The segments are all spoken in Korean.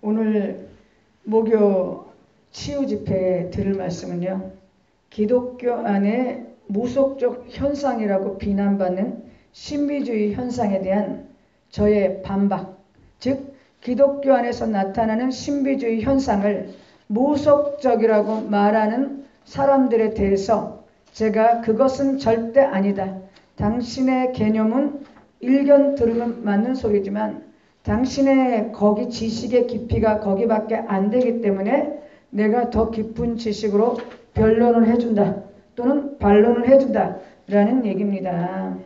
오늘 목요 치유 집회에 들을 말씀은요. 기독교 안에 무속적 현상이라고 비난받는 신비주의 현상에 대한 저의 반박, 즉 기독교 안에서 나타나는 신비주의 현상을 무속적이라고 말하는 사람들에 대해서 제가 그것은 절대 아니다. 당신의 개념은 일견 들으면 맞는 소리지만 당신의 거기 지식의 깊이가 거기밖에 안 되기 때문에 내가 더 깊은 지식으로 변론을 해준다. 또는 반론을 해준다. 라는 얘기입니다.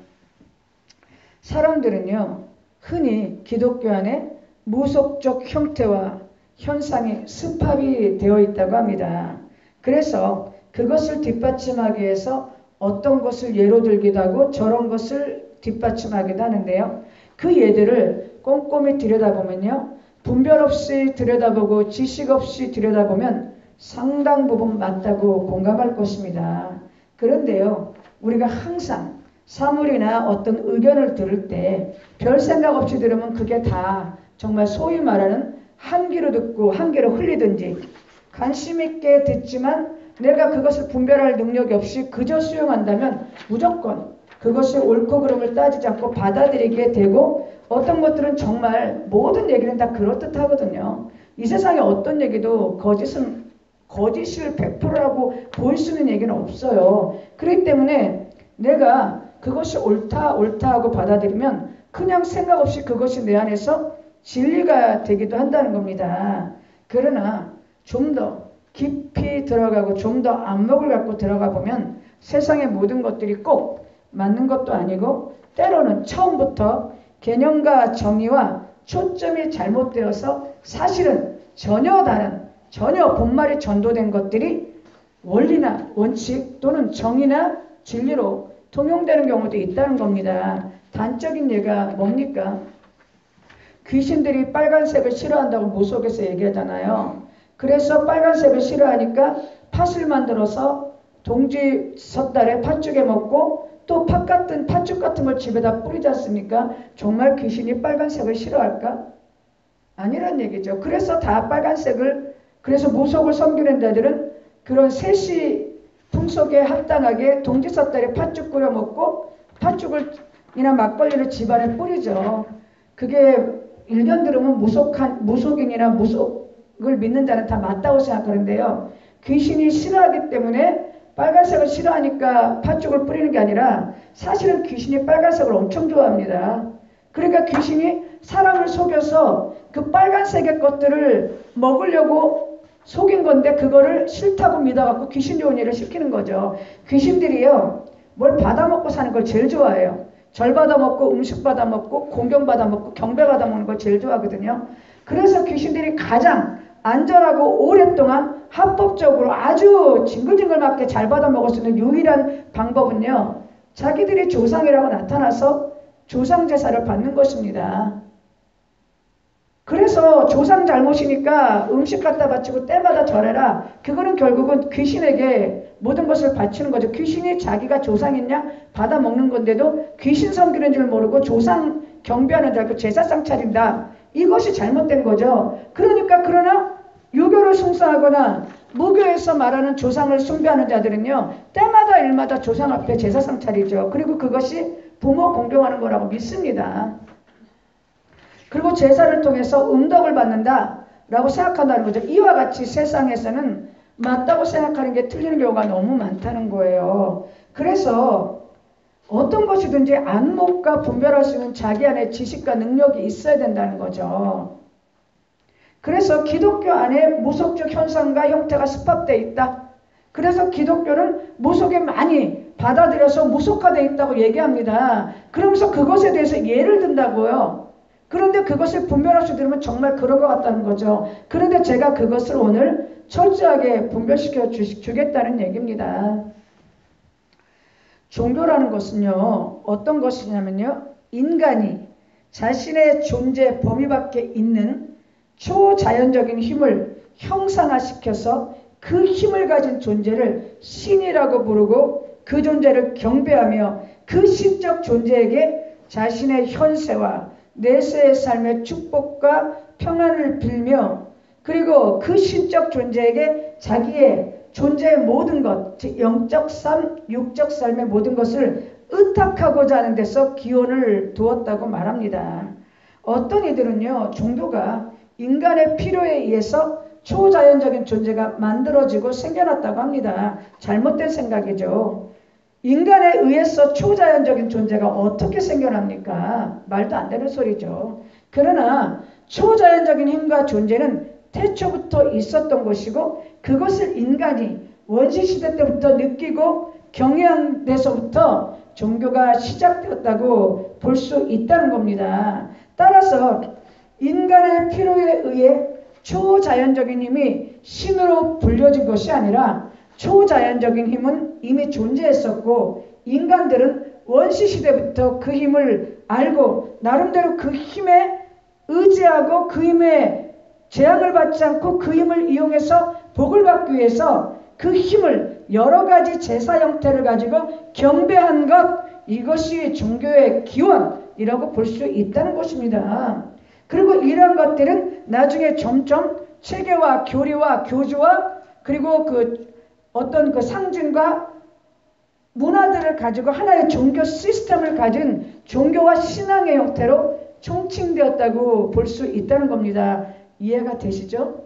사람들은요. 흔히 기독교 안에 무속적 형태와 현상이 습합이 되어 있다고 합니다. 그래서 그것을 뒷받침하기 위해서 어떤 것을 예로 들기도 하고 저런 것을 뒷받침하기도 하는데요. 그 예들을 꼼꼼히 들여다보면요. 분별 없이 들여다보고 지식 없이 들여다보면 상당 부분 맞다고 공감할 것입니다. 그런데요. 우리가 항상 사물이나 어떤 의견을 들을 때 별 생각 없이 들으면 그게 다 정말 소위 말하는 한 귀로 듣고 한 귀로 흘리든지 관심 있게 듣지만 내가 그것을 분별할 능력이 없이 그저 수용한다면 무조건 그것이 옳고 그름을 따지지 않고 받아들이게 되고 어떤 것들은 정말 모든 얘기는 다 그럴듯하거든요. 이 세상에 어떤 얘기도 거짓을 100%라고 보일 수 있는 얘기는 없어요. 그렇기 때문에 내가 그것이 옳다 하고 받아들이면 그냥 생각 없이 그것이 내 안에서 진리가 되기도 한다는 겁니다. 그러나 좀 더 깊이 들어가고 좀 더 안목을 갖고 들어가 보면 세상의 모든 것들이 꼭 맞는 것도 아니고 때로는 처음부터 개념과 정의와 초점이 잘못되어서 사실은 전혀 다른 전혀 본말이 전도된 것들이 원리나 원칙 또는 정의나 진리로 통용되는 경우도 있다는 겁니다. 단적인 예가 뭡니까? 귀신들이 빨간색을 싫어한다고 무속에서 얘기하잖아요. 그래서 빨간색을 싫어하니까 팥을 만들어서 동지 섣달에 팥죽에 먹고 또 팥죽 같은 걸 집에다 뿌리지 않습니까? 정말 귀신이 빨간색을 싫어할까? 아니란 얘기죠. 그래서 다 빨간색을 그래서 무속을 섬기는 자들은 그런 세시 풍속에 합당하게 동지 섣달에 팥죽 끓여 먹고 팥죽이나 막걸리를 집안에 뿌리죠. 그게 일견 들으면 무속인이나 무속을 믿는 자는 다 맞다고 생각하는데요. 귀신이 싫어하기 때문에 빨간색을 싫어하니까 팥죽을 뿌리는 게 아니라 사실은 귀신이 빨간색을 엄청 좋아합니다. 그러니까 귀신이 사람을 속여서 그 빨간색의 것들을 먹으려고 속인 건데 그거를 싫다고 믿어갖고 귀신 좋은 일을 시키는 거죠. 귀신들이요. 뭘 받아먹고 사는 걸 제일 좋아해요. 절 받아먹고 음식 받아먹고 공경 받아먹고 경배 받아먹는 걸 제일 좋아하거든요. 그래서 귀신들이 가장 안전하고 오랫동안 합법적으로 아주 징글징글맞게 잘 받아먹을 수 있는 유일한 방법은요. 자기들이 조상이라고 나타나서 조상제사를 받는 것입니다. 그래서 조상 잘못이니까 음식 갖다 바치고 때마다 절해라. 그거는 결국은 귀신에게 모든 것을 바치는 거죠. 귀신이 자기가 조상이냐 받아먹는 건데도 귀신 섬기는 줄 모르고 조상 경배하는 줄 알고 제사상 차린다. 이것이 잘못된 거죠. 그러나 유교를 숭상하거나 무교에서 말하는 조상을 숭배하는 자들은요. 때마다 일마다 조상 앞에 제사상 차리죠. 그리고 그것이 부모 공경하는 거라고 믿습니다. 그리고 제사를 통해서 응덕을 받는다라고 생각한다는 거죠. 이와 같이 세상에서는 맞다고 생각하는 게 틀리는 경우가 너무 많다는 거예요. 그래서 어떤 것이든지 안목과 분별할 수 있는 자기 안에 지식과 능력이 있어야 된다는 거죠. 그래서 기독교 안에 무속적 현상과 형태가 습합되어 있다. 그래서 기독교는 무속에 많이 받아들여서 무속화되어 있다고 얘기합니다. 그러면서 그것에 대해서 예를 든다고요. 그런데 그것을 분별할 수 있으면 정말 그럴 것 같다는 거죠. 그런데 제가 그것을 오늘 철저하게 분별시켜 주겠다는 얘기입니다. 종교라는 것은요. 어떤 것이냐면요. 인간이 자신의 존재 범위 밖에 있는 초자연적인 힘을 형상화시켜서 그 힘을 가진 존재를 신이라고 부르고 그 존재를 경배하며 그 신적 존재에게 자신의 현세와 내세의 삶의 축복과 평안을 빌며 그리고 그 신적 존재에게 자기의 존재의 모든 것, 즉 영적 삶, 육적 삶의 모든 것을 의탁하고자 하는 데서 기원을 두었다고 말합니다. 어떤 이들은요, 종교가 인간의 필요에 의해서 초자연적인 존재가 만들어지고 생겨났다고 합니다. 잘못된 생각이죠. 인간에 의해서 초자연적인 존재가 어떻게 생겨납니까? 말도 안 되는 소리죠. 그러나 초자연적인 힘과 존재는 태초부터 있었던 것이고 그것을 인간이 원시시대 때부터 느끼고 경향돼서부터 종교가 시작되었다고 볼 수 있다는 겁니다. 따라서 인간의 필요에 의해 초자연적인 힘이 신으로 불려진 것이 아니라 초자연적인 힘은 이미 존재했었고 인간들은 원시시대부터 그 힘을 알고 나름대로 그 힘에 의지하고 그 힘에 재앙을 받지 않고 그 힘을 이용해서 복을 받기 위해서 그 힘을 여러 가지 제사 형태를 가지고 경배한 것, 이것이 종교의 기원이라고 볼 수 있다는 것입니다. 그리고 이런 것들은 나중에 점점 체계와 교리와 교주와 그리고 그 어떤 그 상징과 문화들을 가지고 하나의 종교 시스템을 가진 종교와 신앙의 형태로 총칭되었다고 볼 수 있다는 겁니다. 이해가 되시죠?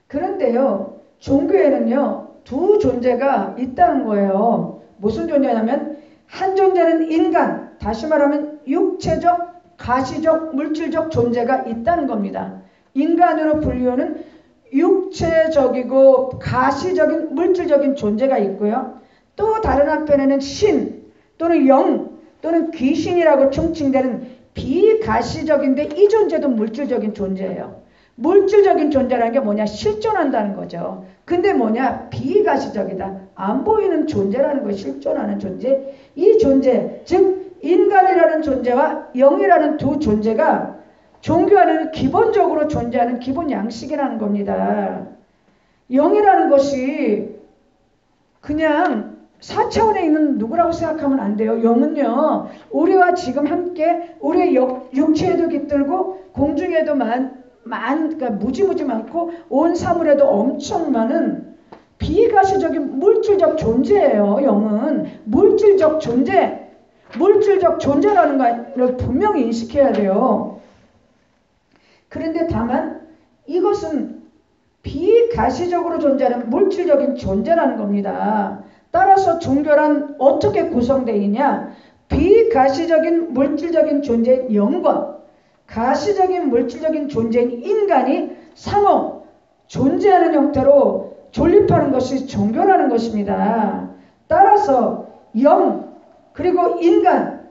그런데요, 종교에는요, 두 존재가 있다는 거예요. 무슨 존재냐면 한 존재는 인간, 다시 말하면 육체적, 가시적, 물질적 존재가 있다는 겁니다. 인간으로 분류하는 육체적이고 가시적인 물질적인 존재가 있고요. 또 다른 한편에는 신 또는 영 또는 귀신이라고 총칭되는 비가시적인데 이 존재도 물질적인 존재예요. 물질적인 존재라는 게 뭐냐? 실존한다는 거죠. 근데 뭐냐? 비가시적이다. 안 보이는 존재라는 거, 실존하는 존재. 이 존재, 즉 인간이라는 존재와 영이라는 두 존재가 종교 안에는 기본적으로 존재하는 기본 양식이라는 겁니다. 영이라는 것이 그냥 4차원에 있는 누구라고 생각하면 안 돼요. 영은요, 우리와 지금 함께 우리의 육체에도 깃들고 공중에도 그러니까 무지무지 많고 온 사물에도 엄청 많은 비가시적인 물질적 존재예요. 영은 물질적 존재, 물질적 존재라는 걸 분명히 인식해야 돼요. 그런데 다만 이것은 비가시적으로 존재하는 물질적인 존재라는 겁니다. 따라서 종교란 어떻게 구성되어 있냐? 비가시적인 물질적인 존재인 영과 가시적인 물질적인 존재인 인간이 상호 존재하는 형태로 존립하는 것이 종교라는 것입니다. 따라서 영 그리고 인간,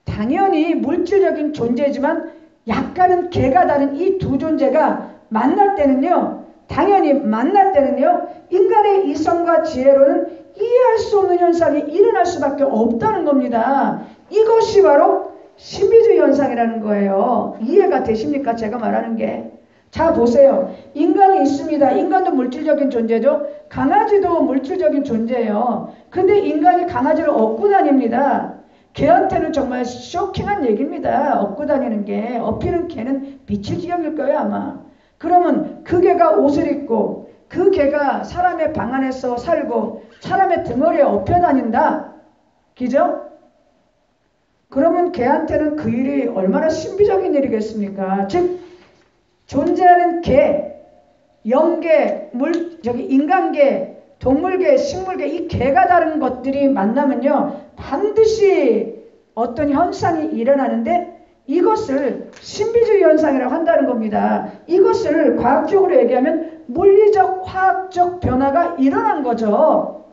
당연히 물질적인 존재지만 약간은 개가 다른 이 두 존재가 만날 때는요, 당연히 만날 때는요, 인간의 이성과 지혜로는 이해할 수 없는 현상이 일어날 수밖에 없다는 겁니다. 이것이 바로 신비주의 현상이라는 거예요. 이해가 되십니까? 제가 말하는 게. 자, 보세요. 인간이 있습니다. 인간도 물질적인 존재죠. 강아지도 물질적인 존재예요. 근데 인간이 강아지를 업고 다닙니다. 개한테는 정말 쇼킹한 얘기입니다. 업고 다니는 게. 업히는 개는 미칠 지경일 거예요, 아마. 그러면 그 개가 옷을 입고 그 개가 사람의 방 안에서 살고 사람의 등허리에 업혀 다닌다. 그죠? 그러면 개한테는 그 일이 얼마나 신비적인 일이겠습니까? 즉 존재하는 개, 영계, 인간계, 동물계, 식물계, 이 개가 다른 것들이 만나면요, 반드시 어떤 현상이 일어나는데 이것을 신비주의 현상이라고 한다는 겁니다. 이것을 과학적으로 얘기하면 물리적, 화학적 변화가 일어난 거죠.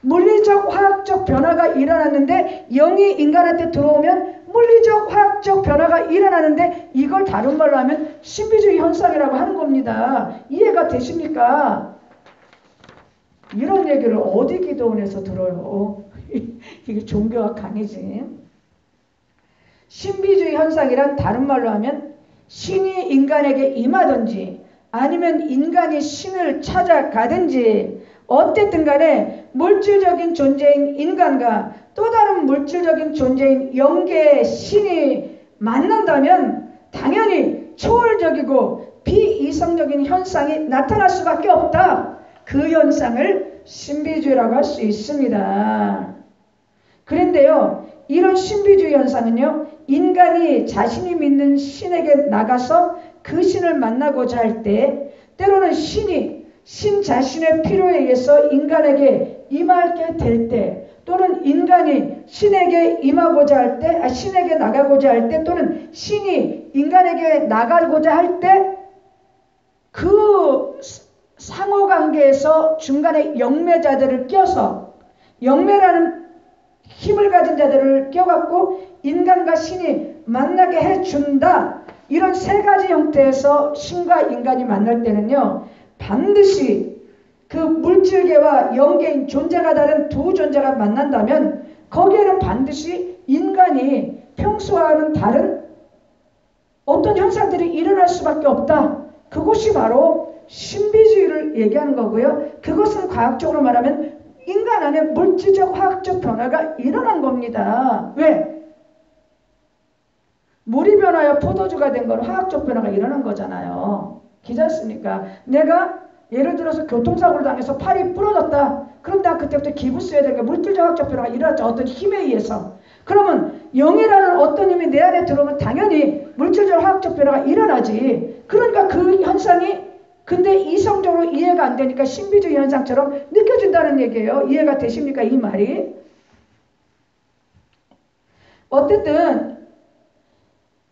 물리적, 화학적 변화가 일어났는데 영이 인간한테 들어오면 물리적, 화학적 변화가 일어나는데 이걸 다른 말로 하면 신비주의 현상이라고 하는 겁니다. 이해가 되십니까? 이런 얘기를 어디 기도원에서 들어요? 이게 종교학 아니지. 신비주의 현상이란 다른 말로 하면 신이 인간에게 임하든지 아니면 인간이 신을 찾아가든지 어쨌든 간에 물질적인 존재인 인간과 또 다른 물질적인 존재인 영계의 신이 만난다면 당연히 초월적이고 비이성적인 현상이 나타날 수밖에 없다. 그 현상을 신비주의라고 할 수 있습니다. 그런데요, 이런 신비주의 현상은요, 인간이 자신이 믿는 신에게 나가서 그 신을 만나고자 할 때 때로는 신이 신 자신의 필요에 의해서 인간에게 임하게 될 때, 또는 인간이 신에게 임하고자 할 때, 신에게 나가고자 할 때, 또는 신이 인간에게 나가고자 할 때, 그 상호관계에서 중간에 영매자들을 껴서, 영매라는 힘을 가진 자들을 껴갖고 인간과 신이 만나게 해준다. 이런 세 가지 형태에서 신과 인간이 만날 때는요, 반드시 그 물질계와 영계인 존재가 다른 두 존재가 만난다면 거기에는 반드시 인간이 평소와는 다른 어떤 현상들이 일어날 수밖에 없다. 그것이 바로 신비주의를 얘기하는 거고요. 그것은 과학적으로 말하면 인간 안에 물질적 화학적 변화가 일어난 겁니다. 왜? 물이 변하여 포도주가 된 건 화학적 변화가 일어난 거잖아요. 그렇지 않습니까? 내가 예를 들어서 교통사고를 당해서 팔이 부러졌다. 그럼 나 그때부터 기부스해야 되니까 물질적 화학적 변화가 일어났죠. 어떤 힘에 의해서. 그러면 영이라는 어떤 힘이 내 안에 들어오면 당연히 물질적 화학적 변화가 일어나지. 그러니까 그 현상이 근데 이성적으로 이해가 안 되니까 신비주의 현상처럼 느껴진다는 얘기예요. 이해가 되십니까? 이 말이. 어쨌든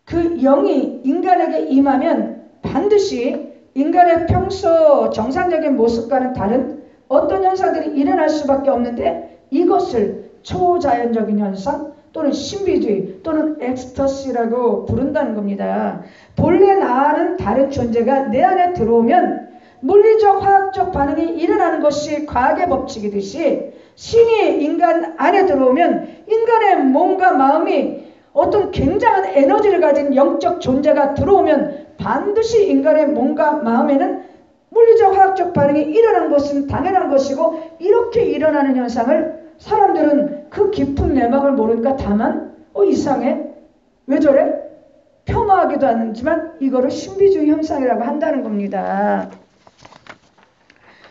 그 영이 인간에게 임하면 반드시 인간의 평소 정상적인 모습과는 다른 어떤 현상들이 일어날 수밖에 없는데 이것을 초자연적인 현상 또는 신비주의 또는 엑스터시라고 부른다는 겁니다. 본래 나와는 다른 존재가 내 안에 들어오면 물리적 화학적 반응이 일어나는 것이 과학의 법칙이듯이 신이 인간 안에 들어오면 인간의 몸과 마음이 어떤 굉장한 에너지를 가진 영적 존재가 들어오면 반드시 인간의 몸과 마음에는 물리적 화학적 반응이 일어나는 것은 당연한 것이고 이렇게 일어나는 현상을 사람들은 그 깊은 내막을 모르니까 다만 이상해? 왜 저래? 폄하하기도 하지만 이거를 신비주의 현상이라고 한다는 겁니다.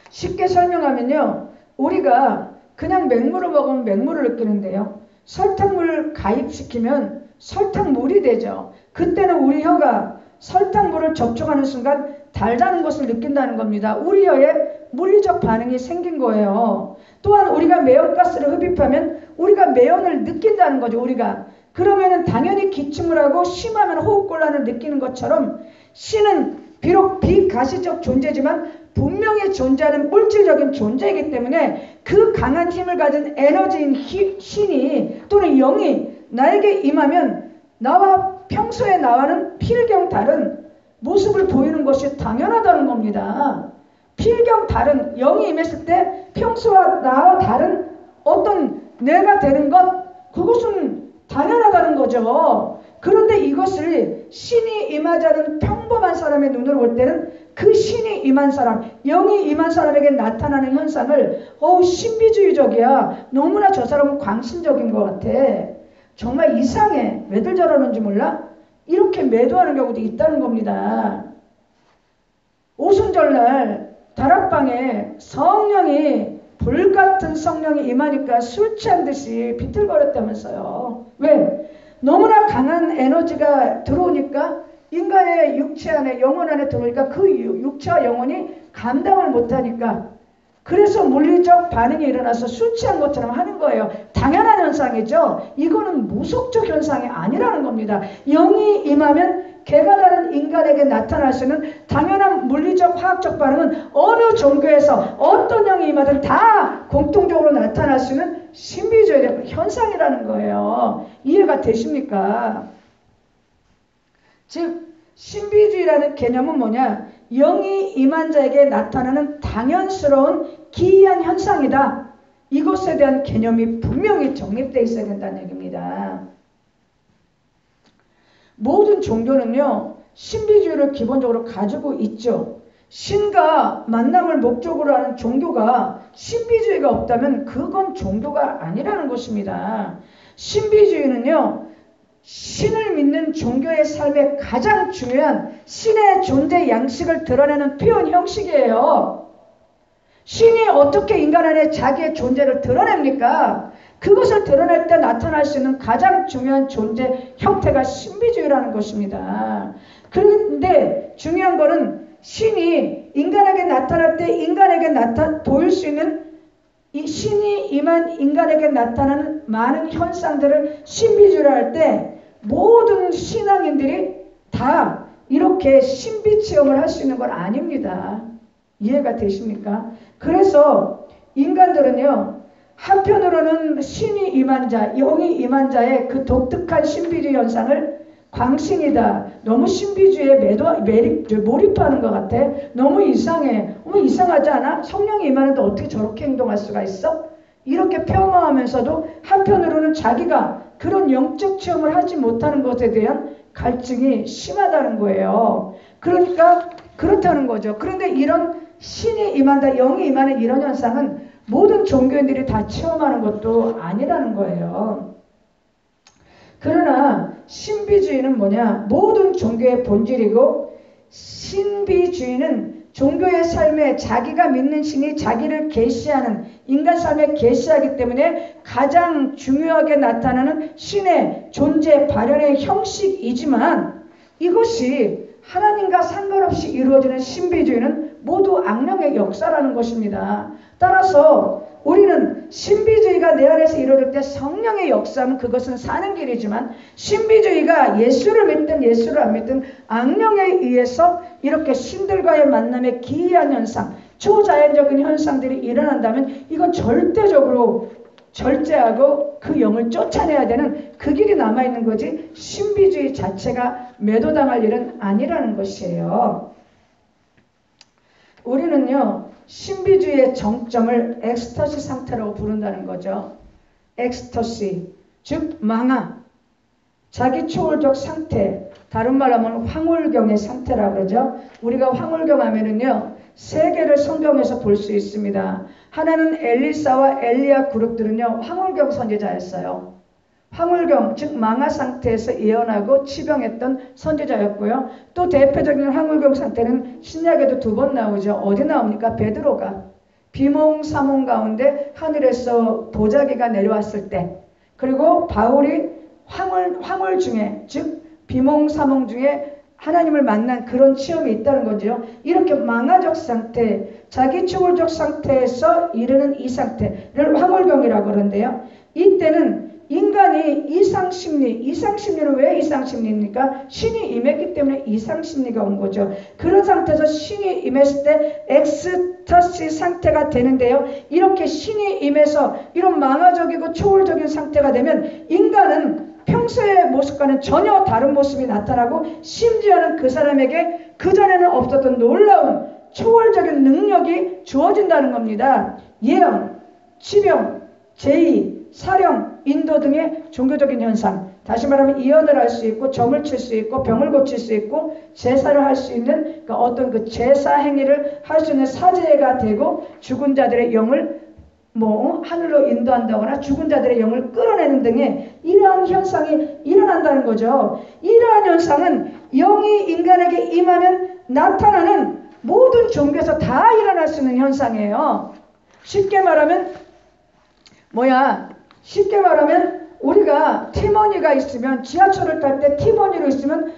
쉽게 설명하면요. 우리가 그냥 맹물을 먹으면 맹물을 느끼는데요. 설탕물 가입시키면 설탕물이 되죠. 그때는 우리 혀가 설탕물을 접촉하는 순간 달다는 것을 느낀다는 겁니다. 우리 혀에 물리적 반응이 생긴 거예요. 또한 우리가 매연가스를 흡입하면 우리가 매연을 느낀다는 거죠. 우리가. 그러면은 당연히 기침을 하고 심하면 호흡곤란을 느끼는 것처럼 신은 비록 비가시적 존재지만 분명히 존재하는 물질적인 존재이기 때문에 그 강한 힘을 가진 에너지인 신이 또는 영이 나에게 임하면 나와 평소에 나와는 필경 다른 모습을 보이는 것이 당연하다는 겁니다. 필경 다른 영이 임했을 때 평소와 나와 다른 어떤 내가 되는 것 그것은 당연하다는 거죠. 그런데 이것을 신이 임하지 않은 평범한 사람의 눈으로 볼 때는 그 신이 임한 사람, 영이 임한 사람에게 나타나는 현상을 신비주의적이야. 너무나 저 사람은 광신적인 것 같아. 정말 이상해. 왜들 저러는지 몰라? 이렇게 매도하는 경우도 있다는 겁니다. 오순절날 다락방에 성령이 불같은 성령이 임하니까 술 취한 듯이 비틀거렸다면서요. 왜? 너무나 강한 에너지가 들어오니까 인간의 육체 안에 영혼 안에 들어오니까 그 육체와 영혼이 감당을 못하니까 그래서 물리적 반응이 일어나서 술 취한 것처럼 하는 거예요. 당연한 현상이죠. 이거는 무속적 현상이 아니라는 겁니다. 영이 임하면 개가 다른 인간에게 나타날 수 있는 당연한 물리적 화학적 반응은 어느 종교에서 어떤 영이 임하든 다 공통적으로 나타날 수 있는 신비주의적 현상이라는 거예요. 이해가 되십니까? 즉 신비주의라는 개념은 뭐냐? 영이 임한 자에게 나타나는 당연스러운 기이한 현상이다. 이것에 대한 개념이 분명히 정립되어 있어야 된다는 얘기입니다. 모든 종교는요. 신비주의를 기본적으로 가지고 있죠. 신과 만남을 목적으로 하는 종교가 신비주의가 없다면 그건 종교가 아니라는 것입니다. 신비주의는요, 신을 믿는 종교의 삶의 가장 중요한 신의 존재 양식을 드러내는 표현 형식이에요. 신이 어떻게 인간 안에 자기의 존재를 드러냅니까? 그것을 드러낼 때 나타날 수 있는 가장 중요한 존재 형태가 신비주의라는 것입니다. 그런데 중요한 거는 신이 인간에게 나타날 때 인간에게 보일 수 있는 이 신이 임한 인간에게 나타나는 많은 현상들을 신비주의라 할 때 모든 신앙인들이 다 이렇게 신비 체험을 할 수 있는 건 아닙니다. 이해가 되십니까? 그래서 인간들은요, 한편으로는 신이 임한 자, 영이 임한 자의 그 독특한 신비주의 현상을 광신이다, 너무 신비주의에 몰입하는 것 같아, 너무 이상해, 이상하지 않아? 성령이 임하는데 어떻게 저렇게 행동할 수가 있어? 이렇게 폄하하면서도 한편으로는 자기가 그런 영적 체험을 하지 못하는 것에 대한 갈증이 심하다는 거예요. 그러니까 그렇다는 거죠. 그런데 이런 신이 임한다, 영이 임하는 이런 현상은 모든 종교인들이 다 체험하는 것도 아니라는 거예요. 그러나 신비주의는 뭐냐? 모든 종교의 본질이고, 신비주의는 종교의 삶에 자기가 믿는 신이 자기를 계시하는, 인간 삶에 계시하기 때문에 가장 중요하게 나타나는 신의 존재 발현의 형식이지만, 이것이 하나님과 상관없이 이루어지는 신비주의는 모두 악령의 역사라는 것입니다. 따라서 우리는 신비주의가 내 안에서 이루어질 때 성령의 역사는 그것은 사는 길이지만, 신비주의가 예수를 믿든 예수를 안 믿든 악령에 의해서 이렇게 신들과의 만남에 기이한 현상, 초자연적인 현상들이 일어난다면 이건 절대적으로 절제하고 그 영을 쫓아내야 되는 그 길이 남아있는 거지, 신비주의 자체가 매도당할 일은 아니라는 것이에요. 우리는요, 신비주의의 정점을 엑스터시 상태라고 부른다는 거죠. 엑스터시, 즉 망아, 자기 초월적 상태, 다른 말로 하면 황홀경의 상태라고 그러죠. 우리가 황홀경 하면은요, 세 개를 성경에서 볼 수 있습니다. 하나는 엘리사와 엘리야 그룹들은요, 황홀경 선지자였어요. 황홀경, 즉 망아 상태에서 예언하고 치병했던 선지자였고요. 또 대표적인 황홀경 상태는 신약에도 2번 나오죠. 어디 나옵니까? 베드로가 비몽사몽 가운데 하늘에서 보자기가 내려왔을 때, 그리고 바울이 황홀 중에, 즉 비몽사몽 중에 하나님을 만난 그런 체험이 있다는 거죠. 이렇게 망아적 상태, 자기 초월적 상태에서 이르는 이 상태를 황홀경이라고 그러는데요. 이때는 인간이 이상심리는 왜 이상심리입니까? 신이 임했기 때문에 이상심리가 온 거죠. 그런 상태에서 신이 임했을 때 엑스터시 상태가 되는데요. 이렇게 신이 임해서 이런 망아적이고 초월적인 상태가 되면 인간은 평소의 모습과는 전혀 다른 모습이 나타나고, 심지어는 그 사람에게 그전에는 없었던 놀라운 초월적인 능력이 주어진다는 겁니다. 예언, 치병, 제의, 사령, 인도 등의 종교적인 현상, 다시 말하면 예언을 할 수 있고, 점을 칠 수 있고, 병을 고칠 수 있고, 제사를 할 수 있는 어떤 그 제사 행위를 할 수 있는 사제가 되고, 죽은 자들의 영을 하늘로 인도한다거나 죽은 자들의 영을 끌어내는 등의 이러한 현상이 일어난다는 거죠. 이러한 현상은 영이 인간에게 임하면 나타나는 모든 종교에서 다 일어날 수 있는 현상이에요. 쉽게 말하면 우리가 팀원이가 있으면, 지하철을 탈 때 팀원이로 있으면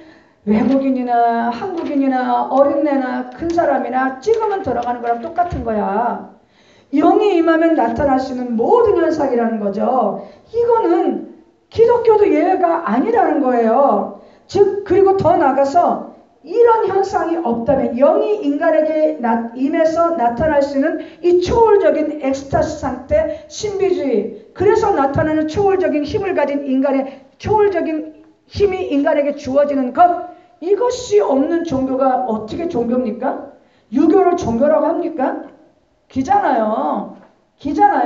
외국인이나 한국인이나 어린애나 큰 사람이나 찍으면 들어가는 거랑 똑같은 거야. 영이 임하면 나타날 수 있는 모든 현상이라는 거죠. 이거는 기독교도 예외가 아니라는 거예요. 즉, 그리고 더 나가서 이런 현상이 없다면, 영이 인간에게 임해서 나타날 수 있는 이 초월적인 엑스타시 상태, 신비주의, 그래서 나타나는 초월적인 힘을 가진 인간의 초월적인 힘이 인간에게 주어지는 것, 이것이 없는 종교가 어떻게 종교입니까? 유교를 종교라고 합니까? 기잖아요.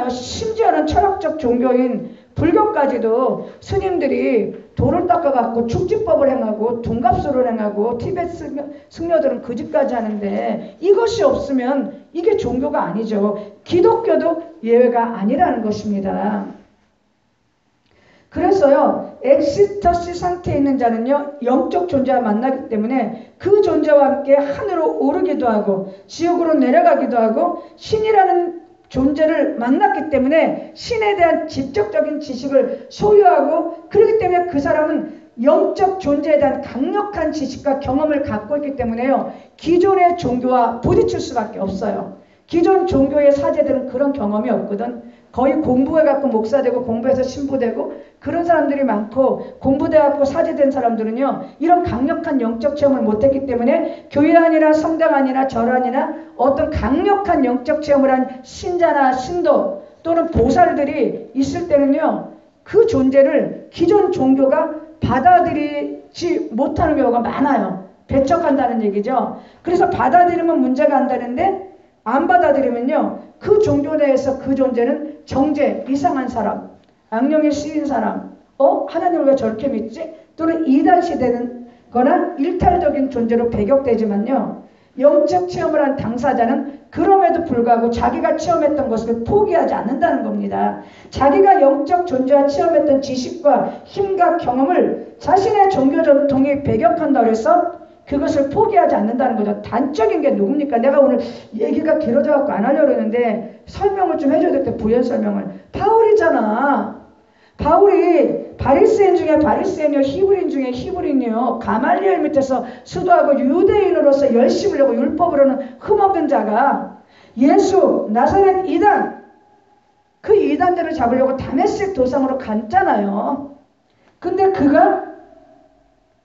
심지어는 철학적 종교인 불교까지도 스님들이 돌을 닦아갖고 축지법을 행하고 둔갑술을 행하고 티베트 승려들은 그 집까지 하는데 이것이 없으면 이게 종교가 아니죠. 기독교도 예외가 아니라는 것입니다. 그래서요, 엑스터시 상태에 있는 자는요, 영적 존재와 만나기 때문에 그 존재와 함께 하늘로 오르기도 하고 지옥으로 내려가기도 하고 신이라는 존재를 만났기 때문에 신에 대한 직접적인 지식을 소유하고, 그렇기 때문에 그 사람은 영적 존재에 대한 강력한 지식과 경험을 갖고 있기 때문에요, 기존의 종교와 부딪힐 수밖에 없어요. 기존 종교의 사제들은 그런 경험이 없거든. 거의 공부해갖고 목사 되고 공부해서 신부 되고 그런 사람들이 많고, 공부돼갖고 사제된 사람들은요, 이런 강력한 영적 체험을 못했기 때문에 교회 안이나 성당 안이나 절 안이나 어떤 강력한 영적 체험을 한 신자나 신도 또는 보살들이 있을 때는요, 그 존재를 기존 종교가 받아들이지 못하는 경우가 많아요. 배척한다는 얘기죠. 그래서 받아들이면 문제가 안 되는데 안 받아들이면요, 그 종교 내에서 그 존재는 정죄, 이상한 사람, 악령에 쓰인 사람, 하나님을 왜 저렇게 믿지? 또는 이단시 되는 거나 일탈적인 존재로 배격되지만요, 영적 체험을 한 당사자는 그럼에도 불구하고 자기가 체험했던 것을 포기하지 않는다는 겁니다. 자기가 영적 존재와 체험했던 지식과 힘과 경험을 자신의 종교 전통이 배격한다고 해서 그것을 포기하지 않는다는 거죠. 단적인 게 누굽니까? 내가 오늘 얘기가 길어져갖고 안 하려고 했는데 설명을 좀 해줘야 될 때, 부연 설명을. 바울이잖아. 바울이 바리새인 중에 바리새인이요, 히브리인 중에 히브리인이요, 가말리엘 밑에서 수도하고 유대인으로서 열심을 내고 율법으로는 흠없는 자가 예수 나사렛 이단, 그 이단들을 잡으려고 다메섹 도상으로 갔잖아요. 근데 그가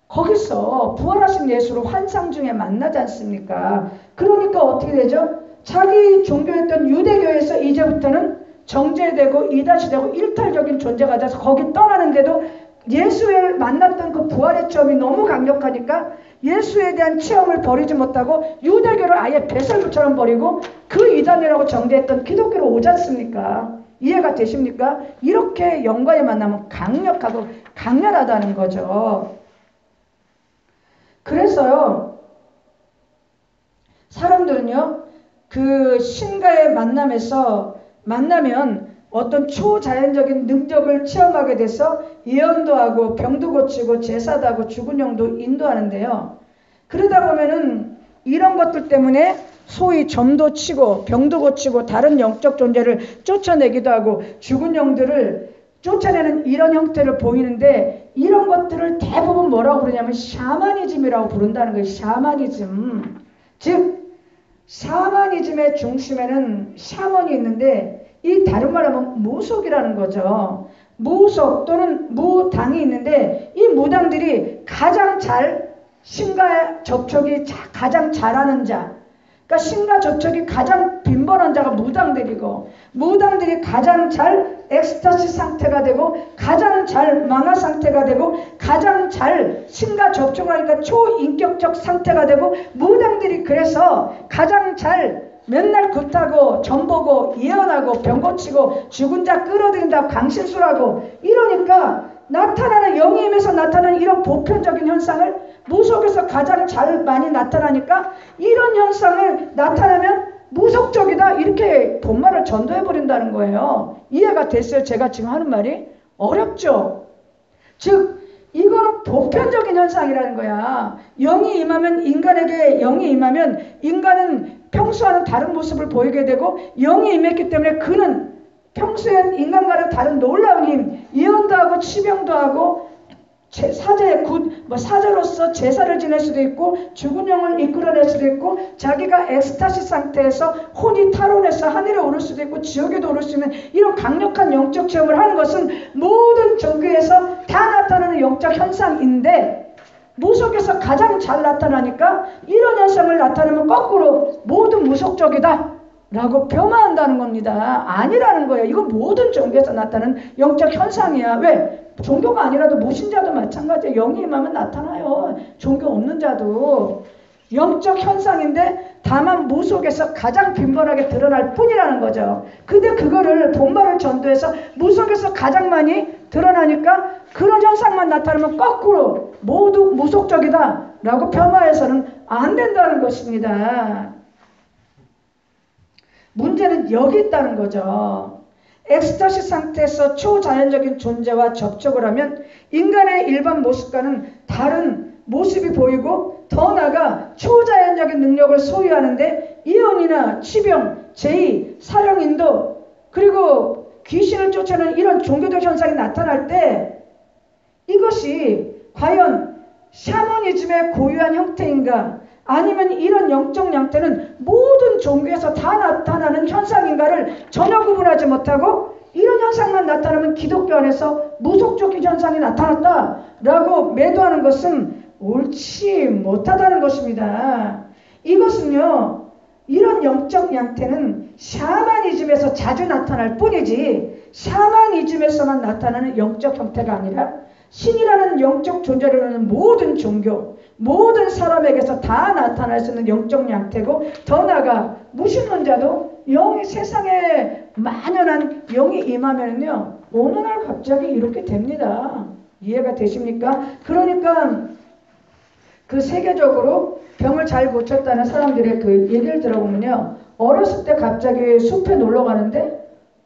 거기서 부활하신 예수를 환상 중에 만나지 않습니까? 그러니까 어떻게 되죠? 자기 종교였던 유대교에서 이제부터는 정죄되고 이다시되고 일탈적인 존재가 돼서 거기 떠나는데도 예수를 만났던 그 부활의 체험이 너무 강력하니까 예수에 대한 체험을 버리지 못하고 유대교를 아예 배설물처럼 버리고 그 이단이라고 정죄했던 기독교로 오지 않습니까? 이해가 되십니까? 이렇게 영과의 만남은 강력하고 강렬하다는 거죠. 그래서요, 사람들은요, 그 신과의 만나면 어떤 초자연적인 능력을 체험하게 돼서 예언도 하고 병도 고치고 제사도 하고 죽은 영도 인도하는데요. 그러다 보면은 이런 것들 때문에 소위 점도 치고 병도 고치고 다른 영적 존재를 쫓아내기도 하고 죽은 영들을 쫓아내는 이런 형태를 보이는데, 이런 것들을 대부분 뭐라고 부르냐면 샤머니즘이라고 부른다는 거예요. 샤머니즘. 즉 샤머니즘의 중심에는 샤먼이 있는데, 이 다른 말로 하면 무속이라는 거죠. 무속 또는 무당이 있는데, 이 무당들이 가장 잘 신과 접촉이 가장 잘하는 자, 그러니까 신과 접촉이 가장 빈번한 자가 무당들이고, 무당들이 가장 잘 엑스타시 상태가 되고 가장 잘 망화 상태가 되고 가장 잘 신과 접촉하니까 초인격적 상태가 되고, 무당들이 그래서 가장 잘 맨날 굿하고 전보고 예언하고 병 고치고 죽은 자 끌어들인다고 강신술하고 이러니까 나타나는 영의 힘에서 나타나는 이런 보편적인 현상을 무속에서 가장 잘 많이 나타나니까, 이런 현상을 나타나면 무속적이다 이렇게 본말을 전도해버린다는 거예요. 이해가 됐어요? 제가 지금 하는 말이? 어렵죠? 즉 이거는 보편적인 현상이라는 거야. 영이 임하면 인간은 평소와는 다른 모습을 보이게 되고, 영이 임했기 때문에 그는 평소엔 인간과는 다른 놀라운 힘, 예언도 하고 치병도 하고 사제로서 제사를 지낼 수도 있고 죽은 영을 이끌어낼 수도 있고 자기가 엑스타시 상태에서 혼이 탈원해서 하늘에 오를 수도 있고 지옥에도 오를 수 있는 이런 강력한 영적 체험을 하는 것은 모든 종교에서 다 나타나는 영적 현상인데, 무속에서 가장 잘 나타나니까 이런 현상을 나타내면 거꾸로 모든 무속적이다 라고 폄하한다는 겁니다. 아니라는 거예요. 이건 모든 종교에서 나타나는 영적 현상이야. 왜? 종교가 아니라도 무신자도 마찬가지예요. 영이 임하면 나타나요. 종교 없는 자도. 영적 현상인데 다만 무속에서 가장 빈번하게 드러날 뿐이라는 거죠. 근데 그거를 본말을 전도해서 무속에서 가장 많이 드러나니까 그런 현상만 나타나면 거꾸로 모두 무속적이다 라고 폄하해서는 안 된다는 것입니다. 문제는 여기 있다는 거죠. 엑스타시 상태에서 초자연적인 존재와 접촉을 하면 인간의 일반 모습과는 다른 모습이 보이고 더 나아가 초자연적인 능력을 소유하는데 예언이나 치병, 제의, 사령인도 그리고 귀신을 쫓아내는 이런 종교적 현상이 나타날 때 이것이 과연 샤머니즘의 고유한 형태인가 아니면 이런 영적 양태는 모든 종교에서 다 나타나는 현상인가를 전혀 구분하지 못하고 이런 현상만 나타나면 기독교 안에서 무속적인 현상이 나타났다라고 매도하는 것은 옳지 못하다는 것입니다. 이것은요, 이런 영적 양태는 샤머니즘에서 자주 나타날 뿐이지 샤머니즘에서만 나타나는 영적 형태가 아니라 신이라는 영적 존재를 하는 모든 종교, 모든 사람에게서 다 나타날 수 있는 영적 양태고 더 나아가 무신론자도 영이 세상에 만연한 영이 임하면요 어느 날 갑자기 이렇게 됩니다. 이해가 되십니까? 그러니까 그 세계적으로 병을 잘 고쳤다는 사람들의 그 얘기를 들어보면요 어렸을 때 갑자기 숲에 놀러 가는데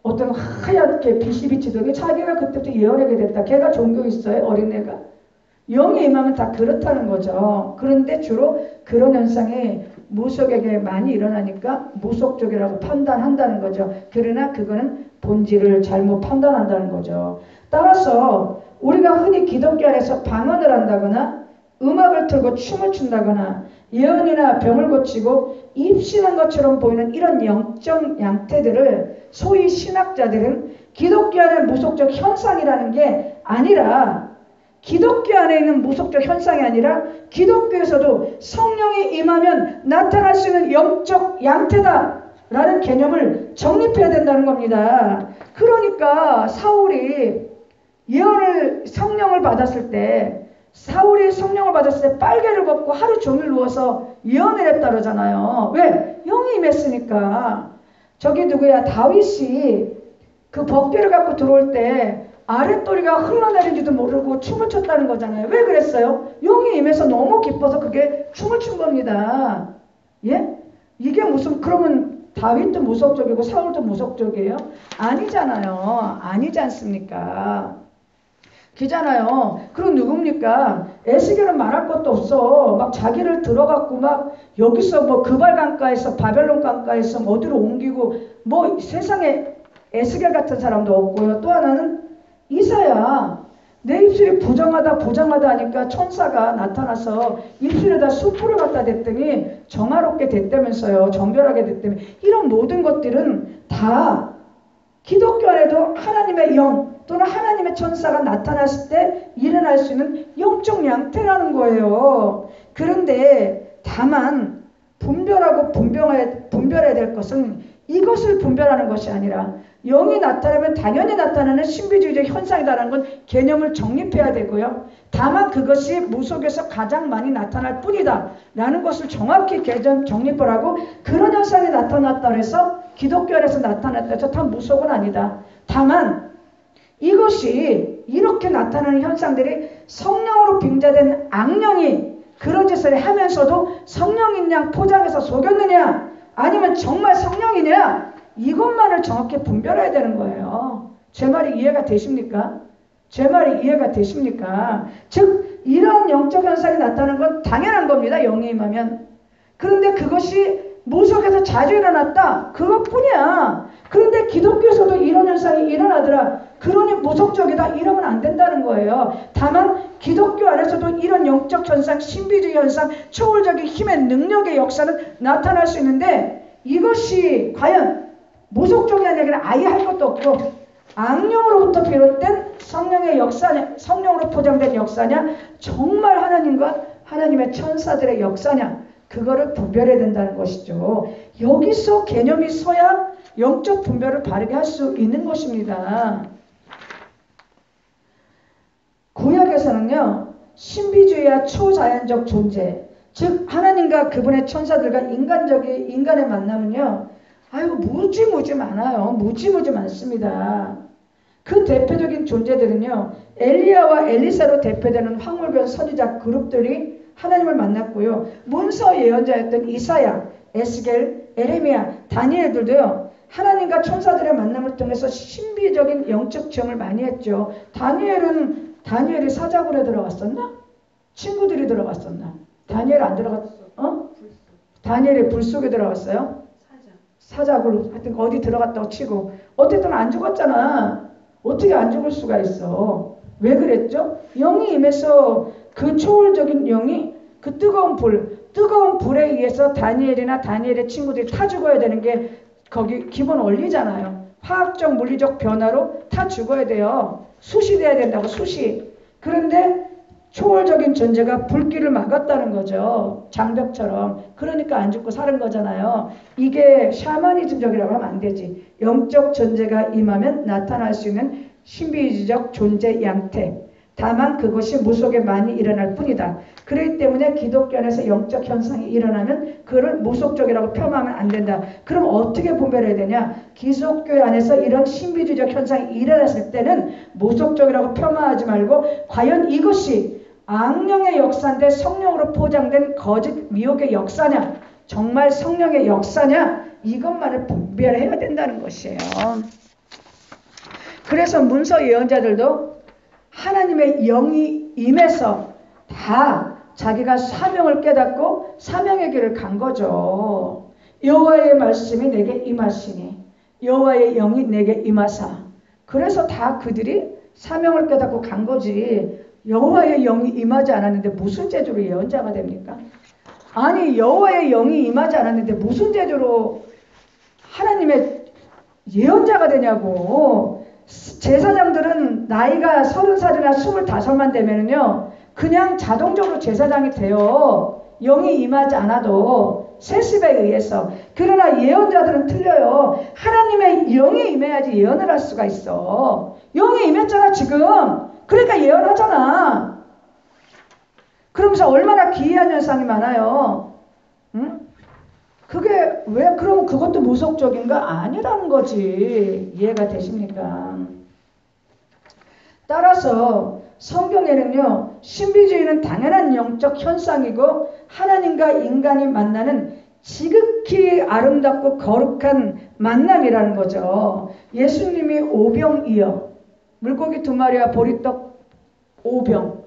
어떤 하얗게 빛이 비치더니 자기가 그때부터 예언하게 됐다. 걔가 종교 있어요? 어린애가? 영이 임하면 다 그렇다는 거죠. 그런데 주로 그런 현상이 무속에게 많이 일어나니까 무속적이라고 판단한다는 거죠. 그러나 그거는 본질을 잘못 판단한다는 거죠. 따라서 우리가 흔히 기독교 안에서 방언을 한다거나 음악을 틀고 춤을 춘다거나 예언이나 병을 고치고 입신한 것처럼 보이는 이런 영적 양태들을 소위 신학자들은 기독교 안의 무속적 현상이라는 게 아니라 기독교 안에 있는 무속적 현상이 아니라 기독교에서도 성령이 임하면 나타날 수 있는 영적 양태다라는 개념을 정립해야 된다는 겁니다. 그러니까 사울이 예언을 성령을 받았을 때 사울이 성령을 받았을 때 빨개를 벗고 하루 종일 누워서 예언을 했다 그러잖아요. 왜? 영이 임했으니까. 저기 누구야? 다윗이 그 법궤를 갖고 들어올 때 아랫도리가 흘러내린지도 모르고 춤을 췄다는 거잖아요. 왜 그랬어요? 영이 임해서 너무 기뻐서 그게 춤을 춘 겁니다. 예? 이게 무슨 그러면 다윗도 무속적이고 사울도 무속적이에요? 아니잖아요. 아니지 않습니까? 기잖아요. 그럼 누굽니까? 에스겔은 말할 것도 없어. 막 자기를 들어갖고 막 여기서 뭐 그발 강가에서 바벨론 강가에서 어디로 옮기고 뭐 세상에 에스겔 같은 사람도 없고요. 또 하나는 이사야. 내 입술이 부정하다 하니까 천사가 나타나서 입술에다 수풀을 갖다 댔더니 정화롭게 됐다면서요. 정결하게 됐다며. 이런 모든 것들은 다 기독교 안에도 하나님의 영 또는 하나님의 천사가 나타났을 때 일어날 수 있는 영적 양태라는 거예요. 그런데 다만 분별해야 될 것은 이것을 분별하는 것이 아니라 영이 나타나면 당연히 나타나는 신비주의적 현상이다라는 건 개념을 정립해야 되고요. 다만 그것이 무속에서 가장 많이 나타날 뿐이다 라는 것을 정확히 정립을 하고 그런 현상이 나타났다 해서 기독교 안에서 나타났다 해서 다 무속은 아니다. 다만 이것이 이렇게 나타나는 현상들이 성령으로 빙자된 악령이 그런 짓을 하면서도 성령인 양 포장해서 속였느냐 아니면 정말 성령이냐 이것만을 정확히 분별해야 되는 거예요. 제 말이 이해가 되십니까? 제 말이 이해가 되십니까? 즉 이런 영적 현상이 나타나는 건 당연한 겁니다. 영이 임하면. 그런데 그것이 무속에서 자주 일어났다. 그것뿐이야. 그런데 기독교에서도 이런 현상이 일어나더라. 그러니 무속적이다. 이러면 안 된다는 거예요. 다만 기독교 안에서도 이런 영적 현상, 신비주의 현상, 초월적인 힘의 능력의 역사는 나타날 수 있는데 이것이 과연 무속적이 아니라 아예 할 것도 없고 악령으로부터 비롯된 성령의 역사냐, 성령으로 포장된 역사냐, 정말 하나님과 하나님의 천사들의 역사냐, 그거를 분별해야 된다는 것이죠. 여기서 개념이 서야 영적 분별을 바르게 할 수 있는 것입니다. 구약에서는요, 신비주의와 초자연적 존재, 즉 하나님과 그분의 천사들과 인간의 만남은요, 아유 무지무지 많아요. 무지무지 많습니다. 그 대표적인 존재들은요, 엘리야와 엘리사로 대표되는 황홀변 선지자 그룹들이 하나님을 만났고요. 문서 예언자였던 이사야, 에스겔, 에레미야, 다니엘들도요, 하나님과 천사들의 만남을 통해서 신비적인 영적 체험을 많이 했죠. 다니엘이 사자굴에 들어갔었나? 친구들이 들어갔었나? 다니엘 안 들어갔어? 다니엘이 불 속에 들어갔어요? 사자굴, 하여튼 어디 들어갔다고 치고. 어쨌든 안 죽었잖아. 어떻게 안 죽을 수가 있어? 왜 그랬죠? 영이 임해서 그 초월적인 영이 그 뜨거운 불에 의해서 다니엘의 친구들이 타 죽어야 되는 게 거기 기본 원리잖아요. 화학적, 물리적 변화로 타 죽어야 돼요. 숯이 돼야 된다고, 숯이. 그런데 초월적인 존재가 불길을 막았다는 거죠. 장벽처럼. 그러니까 안 죽고 사는 거잖아요. 이게 샤머니즘적이라고 하면 안 되지. 영적 존재가 임하면 나타날 수 있는 신비주의적 존재 양태. 다만 그것이 무속에 많이 일어날 뿐이다. 그렇기 때문에 기독교 안에서 영적 현상이 일어나면 그걸 무속적이라고 폄하하면 안 된다. 그럼 어떻게 분별해야 되냐? 기독교 안에서 이런 신비주의적 현상이 일어났을 때는 무속적이라고 폄하하지 말고 과연 이것이 악령의 역사인데 성령으로 포장된 거짓 미혹의 역사냐, 정말 성령의 역사냐, 이것만을 분별해야 된다는 것이에요. 그래서 문서 예언자들도 하나님의 영이 임해서 다 자기가 사명을 깨닫고 사명의 길을 간 거죠. 여호와의 말씀이 내게 임하시니 여호와의 영이 내게 임하사. 그래서 다 그들이 사명을 깨닫고 간 거지. 여호와의 영이 임하지 않았는데 무슨 재주로 예언자가 됩니까? 아니, 여호와의 영이 임하지 않았는데 무슨 재주로 하나님의 예언자가 되냐고. 제사장들은 나이가 30살이나 25만 되면은요, 그냥 자동적으로 제사장이 돼요. 영이 임하지 않아도 세습에 의해서. 그러나 예언자들은 틀려요. 하나님의 영이 임해야지 예언을 할 수가 있어. 영이 임했잖아 지금. 그러니까 예언하잖아. 그러면서 얼마나 기이한 현상이 많아요. 응? 그게 왜 그럼 그것도 무속적인가? 아니라는 거지. 이해가 되십니까? 따라서 성경에는요, 신비주의는 당연한 영적 현상이고 하나님과 인간이 만나는 지극히 아름답고 거룩한 만남이라는 거죠. 예수님이 오병이어, 물고기 2마리와 보리떡 5병,